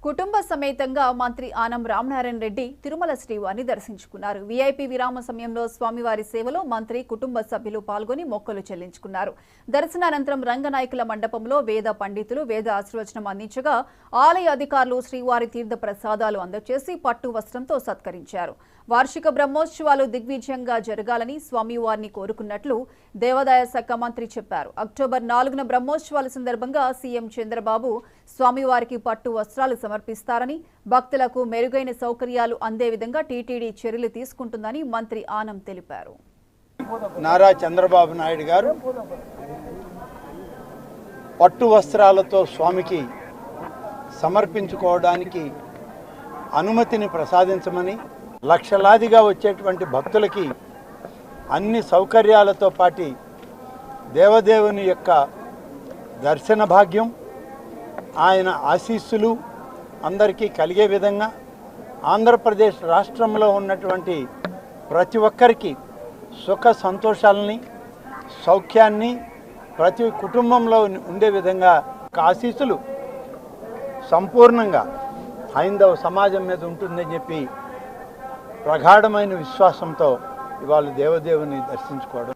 కుటుంబ సమేతంగా మంత్రి ఆనం రామనారాయణ రెడ్డి తిరుమల శ్రీవారిని దర్శించుకున్నారు. వీఐపీ విరామ సమయంలో స్వామివారి సేవలో మంత్రి కుటుంబ సభ్యులు పాల్గొని మొక్కలు చెల్లించుకున్నారు. దర్శనానంతరం రంగనాయకుల మండపంలో వేద పండితులు వేద ఆశీర్వచనం అందించగా ఆలయ అధికారులు శ్రీవారి తీర్థ ప్రసాదాలు అందజేసి పట్టు వస్త్రంతో సత్కరించారు. వార్షిక బ్రహ్మోత్సవాలు దిగ్విజయంగా జరగాలని స్వామివారిని కోరుకున్నట్లు దేవాదాయ శాఖ మంత్రి చెప్పారు. అక్టోబర్ 4న బ్రహ్మోత్సవాల సందర్భంగా సీఎం చంద్రబాబు స్వామివారికి పట్టు వస్త్రాలు సమర్పిస్తారని, భక్తులకు మెరుగైన సౌకర్యాలు అందే విధంగా టీటీడీ చర్యలు తీసుకుంటుందని మంత్రి ఆనం తెలిపారు. నారా చంద్రబాబు నాయుడు గారు పట్టు వస్త్రాలతో స్వామికి సమర్పించుకోవడానికి అనుమతిని ప్రసాదించమని, లక్షలాదిగా వచ్చేటువంటి భక్తులకి అన్ని సౌకర్యాలతో పాటు దేవదేవుని యొక్క దర్శన భాగ్యం, ఆయన ఆశీస్సులు అందరికీ కలిగే విధంగా ఆంధ్రప్రదేశ్ రాష్ట్రంలో ఉన్నటువంటి ప్రతి ఒక్కరికి సుఖ సంతోషాలని, సౌఖ్యాన్ని ప్రతి కుటుంబంలో ఉండే విధంగా ఆశీస్సులు సంపూర్ణంగా హైందవ సమాజం మీద ఉంటుందని చెప్పి ప్రగాఢమైన విశ్వాసంతో ఇవాళ దేవదేవుని దర్శించుకోవడం